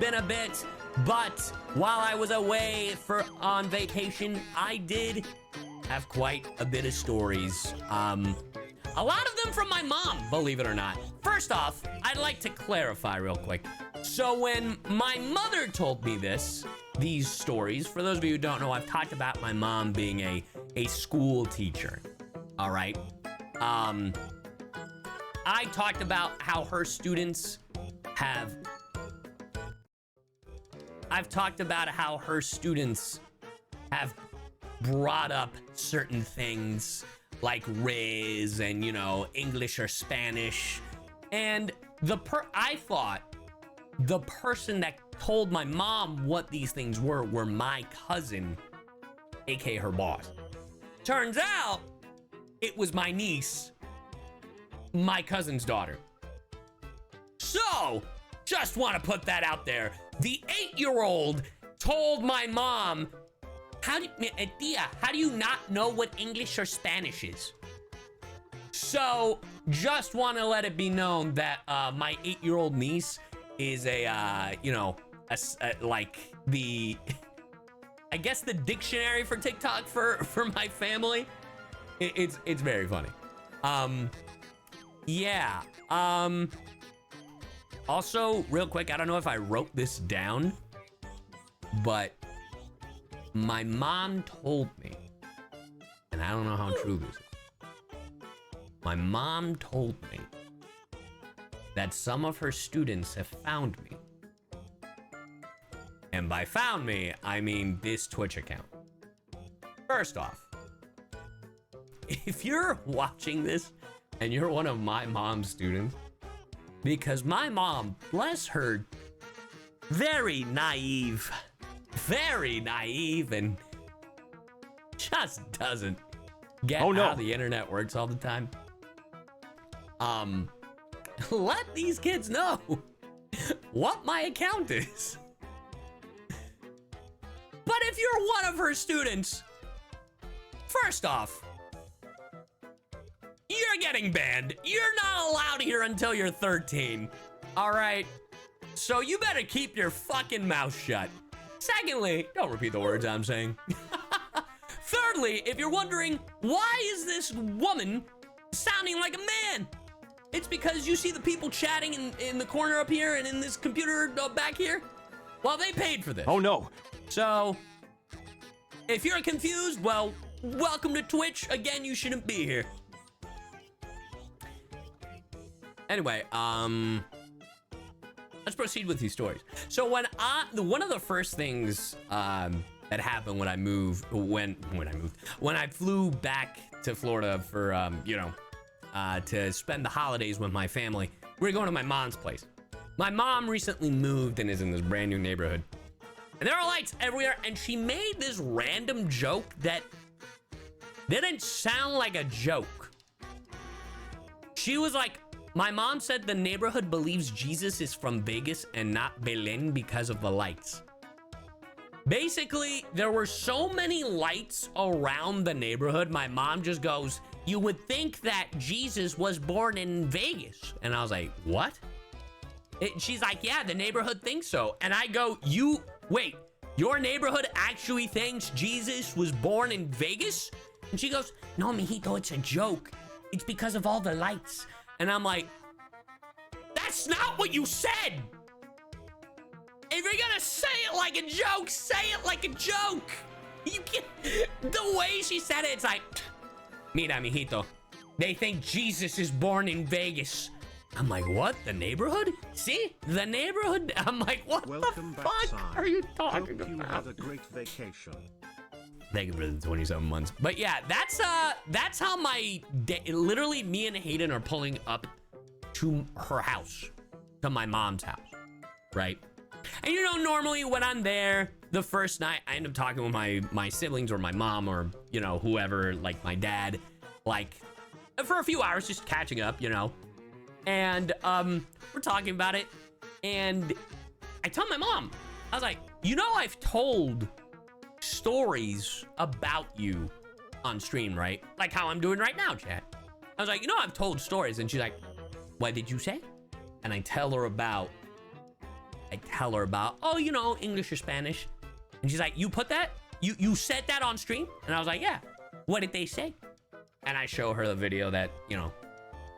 been a bit, but while I was away on vacation, I did have quite a bit of stories. A lot of them from my mom, believe it or not. First off, I'd like to clarify real quick. So when my mother told me these stories, for those of you who don't know, I've talked about my mom being a school teacher, all right? I talked about how her students have... I've talked about how her students have brought up certain things like Riz and, you know, English or Spanish. And I thought the person that told my mom what these things were my cousin, aka her boss. Turns out it was my niece, my cousin's daughter. So, just want to put that out there. The 8-year-old told my mom, Tia, how do you not know what English or Spanish is? So, just want to let it be known that my 8-year-old niece is like the, I guess the dictionary for TikTok for my family. It's very funny. Yeah. Also, real quick, I don't know if I wrote this down, but my mom told me, and I don't know how true this is. My mom told me that some of her students have found me. And by found me, I mean this Twitch account. First off, if you're watching this and you're one of my mom's students, because my mom, bless her, very naive, and just doesn't get how the internet works all the time. Let these kids know what my account is. But if you're one of her students, first off, you're getting banned. You're not allowed here until you're 13. All right? So you better keep your fucking mouth shut. Secondly, don't repeat the words I'm saying. Thirdly, if you're wondering, why is this woman sounding like a man? It's because you see the people chatting in the corner up here and in this computer back here? Well, they paid for this. Oh, no. So, if you're confused, well, welcome to Twitch. Again, you shouldn't be here. Anyway, let's proceed with these stories. So when one of the first things that happened when I moved, when I flew back to Florida for to spend the holidays with my family, we were going to my mom's place. My mom recently moved and is in this brand new neighborhood, and there are lights everywhere. And she made this random joke that didn't sound like a joke. She was like, my mom said the neighborhood believes Jesus is from Vegas and not Belen because of the lights. Basically, there were so many lights around the neighborhood, my mom just goes, you would think that Jesus was born in Vegas. And I was like, what? She's like, yeah, the neighborhood thinks so. And I go, wait, your neighborhood actually thinks Jesus was born in Vegas? And she goes, no, mijito, it's a joke. It's because of all the lights. And I'm like, that's not what you said. If you're gonna say it like a joke, say it like a joke. You can't, the way she said it, it's like, mira, mijito, they think Jesus is born in Vegas. I'm like, what? The neighborhood? See? The neighborhood? I'm like, what Welcome the back, fuck Cy. are you talking Hope you about? had a great vacation. Thank you for the 27 months. But yeah, that's how my day, literally me and Hayden are pulling up to her house, to my mom's house, right? And you know, normally when I'm there, the first night, I end up talking with my siblings or my mom or, you know, whoever, like my dad, like for a few hours, just catching up, you know? And we're talking about it, and I tell my mom, I was like, you know, I've told stories about you on stream, right? Like how I'm doing right now, chat. I was like, you know, I've told stories. And she's like, what did you say? And I tell her about I tell her about, oh, you know, English or Spanish. And she's like, you put that? You said that on stream? And I was like, yeah. What did they say? And I show her the video that, you know,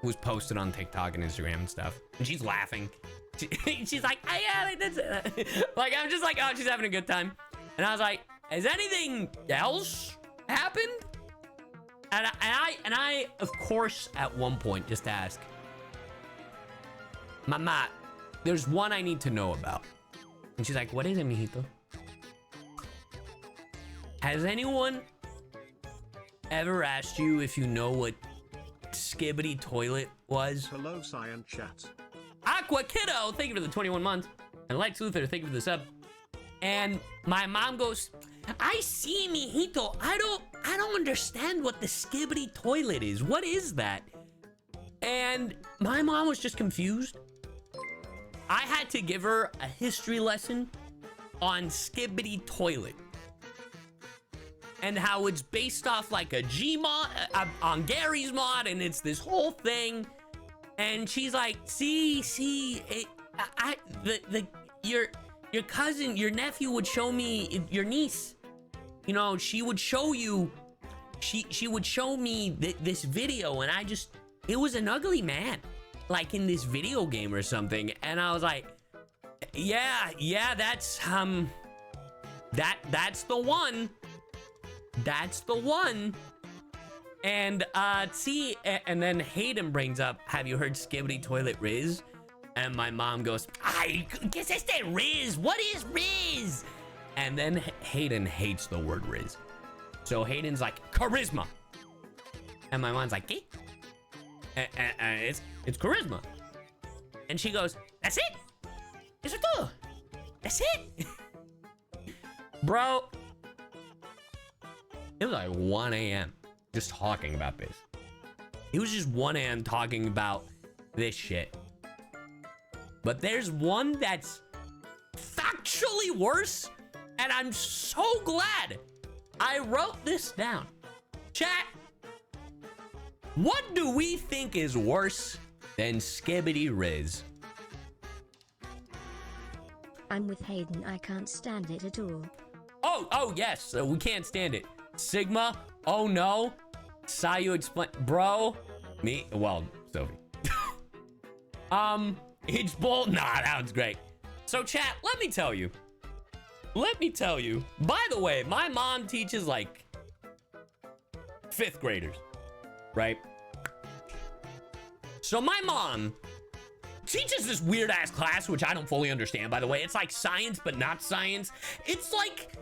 was posted on TikTok and Instagram and stuff. And she's laughing. She's like, oh, yeah, they did say that. Like, I'm just like, oh, she's having a good time. And I was like, has anything else happened? And I, of course, at one point just ask, Mama, there's one I need to know about. And she's like, what is it, mijito? Has anyone ever asked you if you know what skibidi toilet was? Hello, Cyan Chat. Aqua Kiddo, thank you for the 21 months. And Lex Luther, thank you for the sub. And my mom goes, I see, mijito. I don't understand what the skibidi toilet is. What is that? And my mom was just confused. I had to give her a history lesson on skibidi toilet and how it's based off like a G mod on Gary's mod, and it's this whole thing. And she's like, see, your cousin, your nephew would show me, your niece, you know, she would show you, she would show me this video, and it was an ugly man, like in this video game or something. And I was like, yeah, that's the one. That's the one. And see, and then Hayden brings up, have you heard skibidi toilet Riz? And my mom goes, I guess I said Riz. What is Riz? And then Hayden hates the word Riz. So Hayden's like, charisma. And my mom's like, eh? It's charisma. And she goes, that's it? Eso todo. That's it? Bro, it was like 1 a.m. just talking about this. It was just 1 a.m. talking about this shit. But there's one that's factually worse, and I'm so glad I wrote this down. Chat, what do we think is worse than skibidi Riz? I'm with Hayden. I can't stand it at all. Oh yes, we can't stand it. Sigma, oh no. CyYu explain, bro. Me, well, Sophie. H-Bull, nah, that one's great. So chat, let me tell you. By the way, my mom teaches like 5th graders, right? So my mom teaches this weird ass class, which I don't fully understand, by the way. It's like science, but not science. It's like,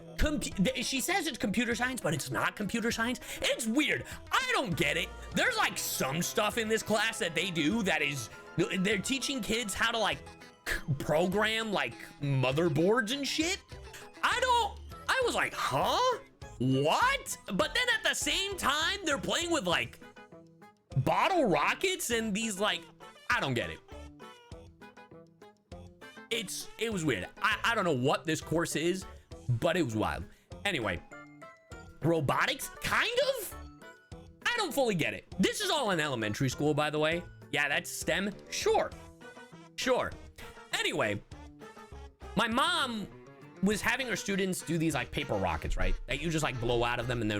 she says it's computer science, but it's not computer science. It's weird. I don't get it. There's like some stuff in this class that they do that is, they're teaching kids how to like program like motherboards and shit. I was like, huh? What? But then at the same time, they're playing with like bottle rockets and these like, I don't get it. It was weird. I don't know what this course is, but it was wild. Anyway, robotics, kind of? I don't fully get it. This is all in elementary school, by the way. Yeah, that's STEM. Sure. Anyway, my mom was having her students do these like paper rockets, right? That you just like blow out of them and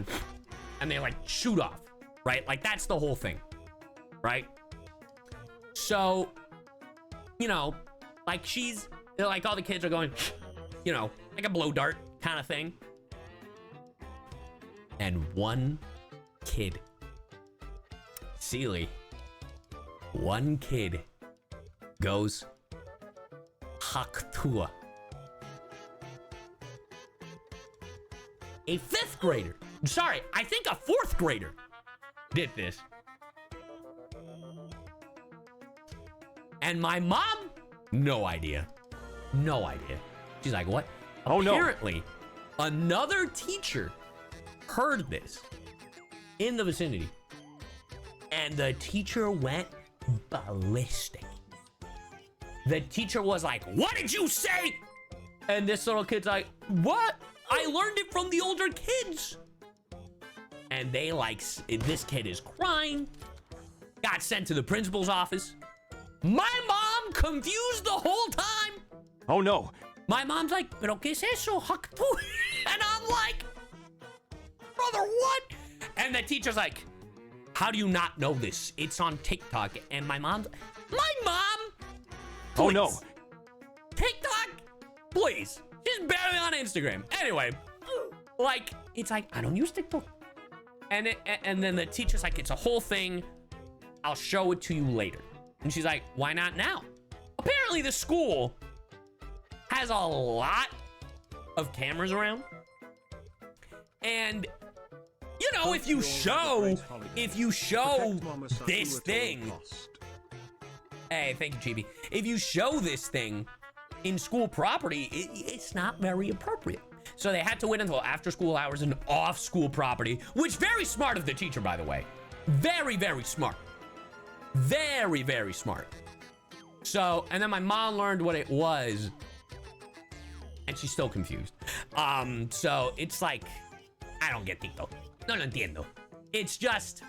they like shoot off, right? Like that's the whole thing, right? So, you know, like like all the kids are going, you know, like a blow dart kind of thing. And one kid, Sealy, one kid goes Haktua. A 5th grader, sorry, I think a 4th grader did this. And my mom, no idea. She's like, what? Oh, Apparently, another teacher heard this in the vicinity. And the teacher went ballistic. The teacher was like, what did you say? And this little kid's like, what? I learned it from the older kids. And they like, this kid is crying. Got sent to the principal's office. My mom confused the whole time. Oh no. My mom's like, pero qué es eso? And I'm like, brother, what? And the teacher's like, how do you not know this? It's on TikTok. And my mom, Oh no. TikTok, please. She's barely on Instagram. Anyway, like, it's like, I don't use TikTok. And then the teacher's like, it's a whole thing. I'll show it to you later. And she's like, why not now? Apparently the school has a lot of cameras around. And, you know, if you show this thing, hey, thank you, Chibi. If you show this thing in school property, it's not very appropriate. So they had to wait until after school hours and off school property, which very smart of the teacher, by the way. Very, very smart. Very, very smart. So, and then my mom learned what it was, and she's still confused. So it's like, I don't get TikTok. No entiendo. It's just,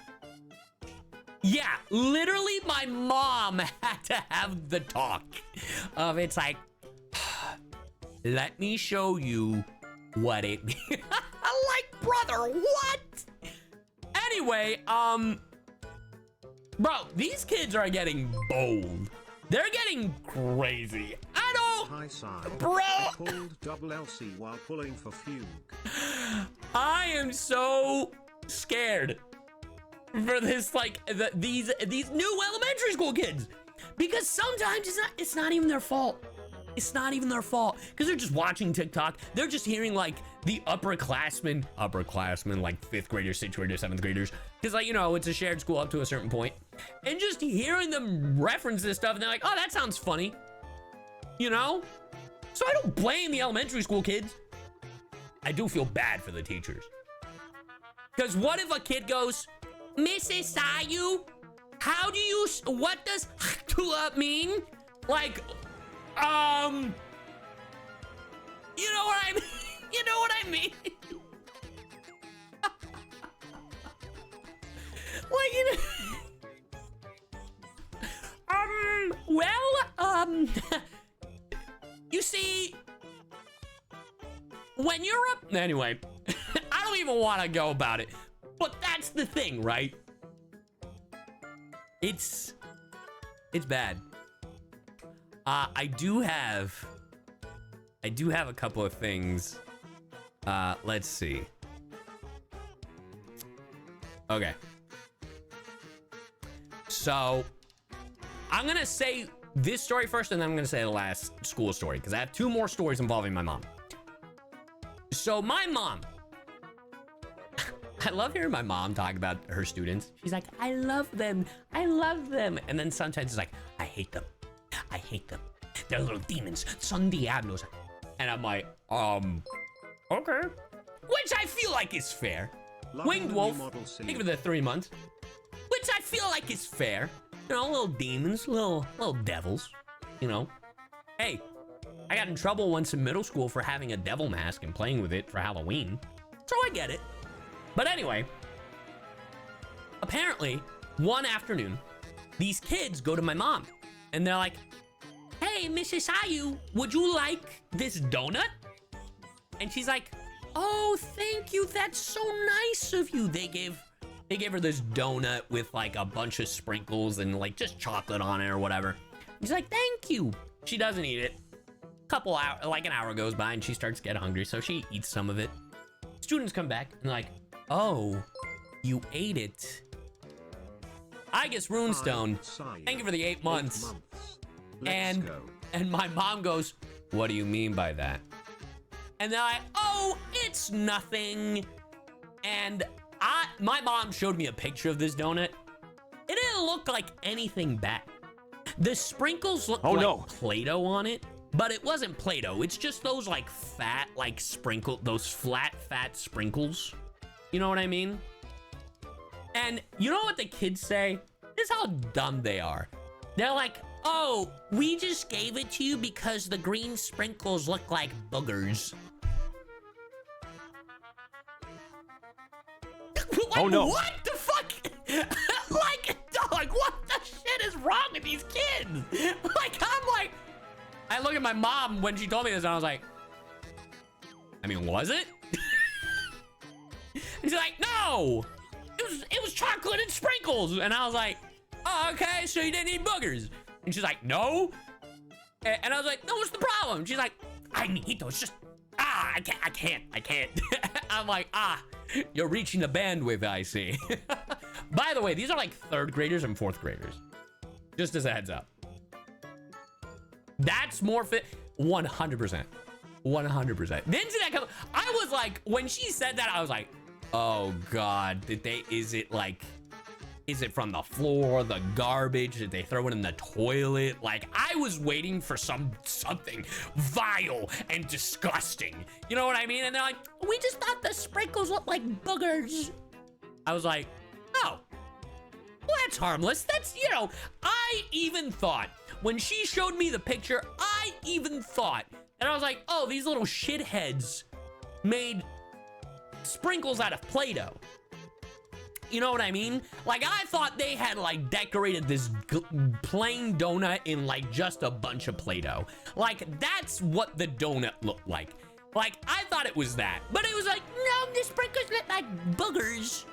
yeah, literally my mom had to have the talk of, it's like, let me show you what it means. Like, brother, what? Anyway, bro, these kids are getting bold. They're getting crazy. I don't, Hi, Cy. bro. I called double LC while pulling for fugue. I am so scared for this, like, these new elementary school kids, because sometimes it's not even their fault. It's not even their fault, because they're just watching TikTok. They're just hearing, like, the upperclassmen, like 5th graders, 6th graders, 7th graders, because, like, you know, it's a shared school up to a certain point, and just hearing them reference this stuff, and they're like, oh, that sounds funny, you know? So I don't blame the elementary school kids. I do feel bad for the teachers. Because what if a kid goes, Mrs. Sayu, how do you, what does mean? Like, you know what I mean? You know what I mean? Like, you know, you see, when you're up, anyway, I don't even want to go about it, but that's the thing, right? It's bad. I do have a couple of things. Let's see. Okay. So, I'm gonna say this story first, and then I'm gonna say the last school story, because I have 2 more stories involving my mom. So, my mom, I love hearing my mom talk about her students. She's like, I love them. I love them. And then sometimes it's like, I hate them. I hate them. They're little demons. Son diablos. And I'm like, okay. Which I feel like is fair. Winged Wolf, think of it the 3 months. Which I feel like is fair. You know, little demons, little devils, you know. Hey, I got in trouble once in middle school for having a devil mask and playing with it for Halloween. So I get it. But anyway, apparently, one afternoon, these kids go to my mom, and they're like, hey, Mrs. Sayu, would you like this donut? And she's like, oh, thank you, that's so nice of you. They gave her this donut with like a bunch of sprinkles and like just chocolate on it or whatever. She's like, thank you. She doesn't eat it. Couple hours, like an hour goes by, and she starts getting hungry, so she eats some of it. Students come back and they're like, oh, you ate it. I guess Runestone, thank you for the 8 months. And my mom goes, what do you mean by that? And they're like, oh, it's nothing. And my mom showed me a picture of this donut. It didn't look like anything bad. The sprinkles looked like Play-Doh on it, but it wasn't Play-Doh. It's just those like fat, like those flat, fat sprinkles. You know what I mean? And you know what the kids say? This is how dumb they are. They're like, oh, we just gave it to you because the green sprinkles look like boogers. Like, oh no. What the fuck? Like, dog, what the shit is wrong with these kids? Like, I'm like, I look at my mom when she told me this, and I was like, I mean, was it? And she's like, no, it was chocolate and sprinkles. And I was like, oh, okay, so you didn't eat boogers. And she's like, no. And I was like, no, what's the problem? She's like, I need those, just, I can't. I'm like, you're reaching the bandwidth, I see. By the way, these are like 3rd graders and 4th graders. Just as a heads up. That's more fit. 100%. 100%. Didn't see that come. I was like, when she said that, I was like, oh God, is it from the floor, the garbage? Did they throw it in the toilet? Like, I was waiting for something vile and disgusting. You know what I mean? And they're like, we just thought the sprinkles looked like boogers. I was like, oh, well, that's harmless. That's, you know, I even thought, when she showed me the picture, I even thought, and I was like, oh, these little shitheads made sprinkles out of Play-Doh. You know what I mean? Like, I thought they had, like, decorated this plain donut in, like, just a bunch of Play-Doh. Like, that's what the donut looked like. Like, I thought it was that. But it was like, no, the sprinkles look like boogers.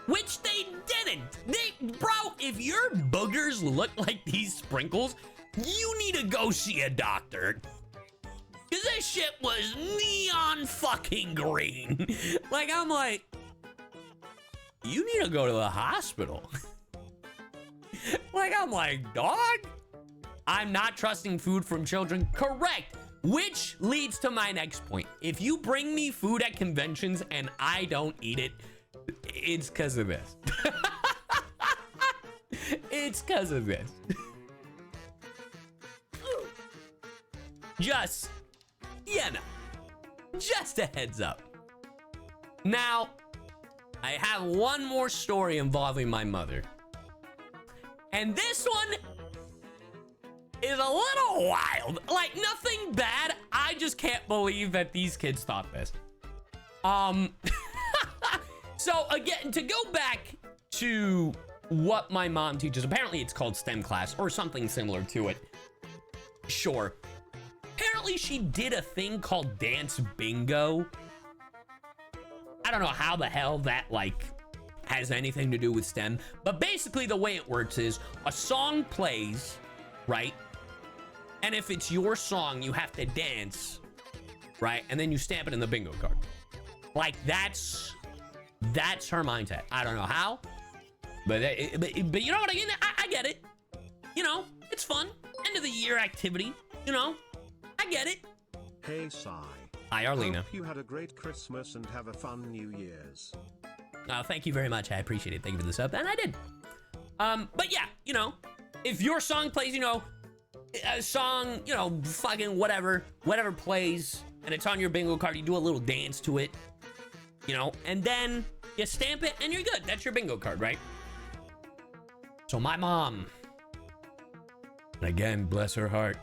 Which they didn't. Bro, if your boogers look like these sprinkles, you need to go see a doctor. Cause this shit was neon fucking green. Like, I'm like, you need to go to the hospital. Like, I'm like, dog, I'm not trusting food from children. Correct. Which leads to my next point. If you bring me food at conventions and I don't eat it, it's because of this. It's because of this. Just, you know, just a heads up. Now, I have one more story involving my mother. And this one is a little wild. Like, nothing bad. I just can't believe that these kids thought this. So again, to go back to what my mom teaches, apparently it's called STEM class or something similar to it. Sure. Apparently she did a thing called dance bingo. I don't know how the hell that, like, has anything to do with STEM, but basically the way it works is a song plays, right? And if it's your song, you have to dance, right? And then you stamp it in the bingo card. Like, that's her mindset. I don't know how, but you know what I mean? I get it. You know, it's fun. End of the year activity. You know, I get it. Hey, Cy. Hi, Arlena. Hope you had a great Christmas and have a fun New Year's. Oh, thank you very much. I appreciate it. Thank you for the sub, and I did. But yeah, you know, if your song plays, you know, a song, you know, fucking whatever plays, and it's on your bingo card, you do a little dance to it, you know, and then you stamp it, and you're good. That's your bingo card, right? So my mom, and again, bless her heart,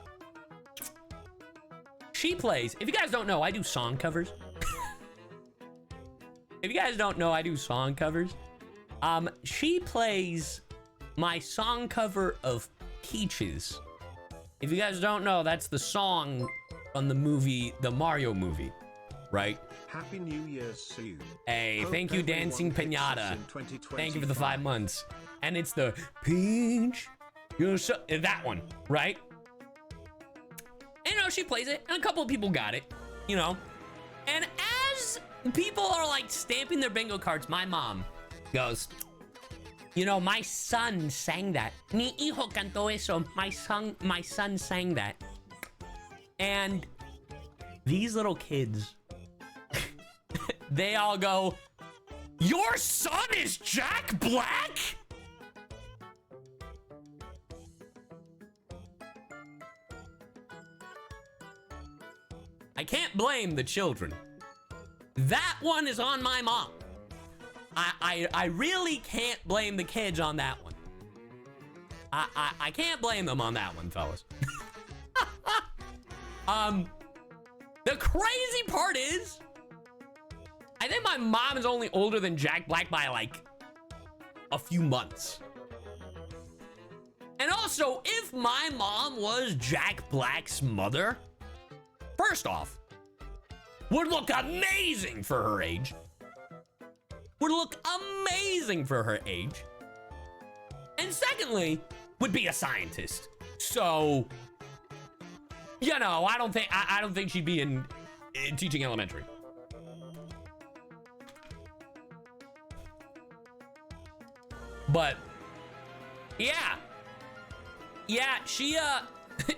she plays, if you guys don't know, I do song covers. If you guys don't know, I do song covers. She plays my song cover of Peaches. If you guys don't know, that's the song on the movie, the Mario movie, right? Happy New Year's to you. Hey, Hope thank you, everyone Dancing picks us Pinata. in Thank you for the 5 months. And it's the Peach, you're so, that one, right? And, you know, she plays it, and a couple of people got it, you know? And as people are, like, stamping their bingo cards, my mom goes, you know, my son sang that. Mi hijo cantó eso. My son sang that. And these little kids, they all go, your son is Jack Black? I can't blame the children. That one is on my mom. I really can't blame the kids on that one. I can't blame them on that one, fellas. The crazy part is, I think my mom is only older than Jack Black by like a few months. And Also, if my mom was Jack Black's mother, first off, would look amazing for her age. Would look amazing for her age. And secondly, would be a scientist. So, you know, I don't think she'd be in teaching elementary. But yeah, she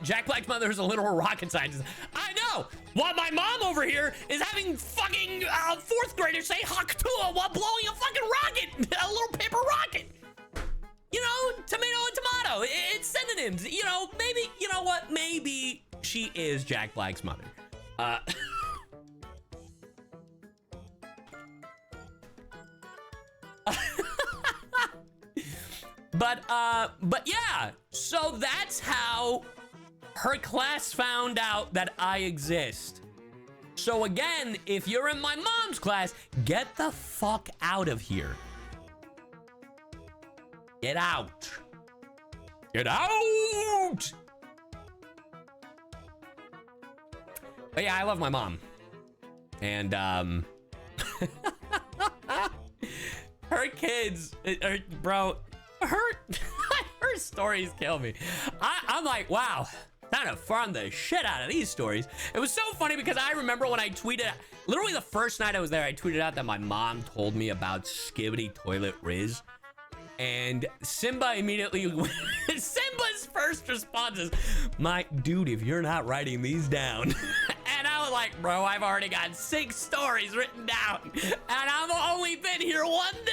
Jack Black's mother is a literal rocket scientist. I know. While my mom over here is having fucking fourth graders say Haktua while blowing a fucking rocket, a little paper rocket. You know, tomato and tomato. It's synonyms. You know, maybe, you know what? Maybe she is Jack Black's mother. But yeah, so that's how her class found out that I exist. So again, if you're in my mom's class, get the fuck out of here. Get out. Get out! But yeah, I love my mom. And, her kids, bro, her stories kill me. I'm like, wow, kind of farmed the shit out of these stories. It was so funny because I remember when I tweeted, literally the first night I was there, I tweeted out that my mom told me about Skibidi Toilet Riz. And Simba immediately, Simba's first response is, my dude, if you're not writing these down. And I was like, bro, I've already got 6 stories written down. And I've only been here one day.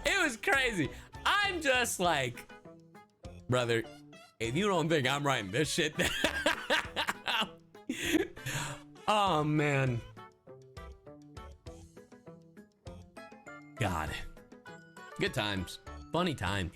It was crazy. I'm just like, brother, if you don't think I'm writing this shit down. Oh, man. God. Good times. Funny times.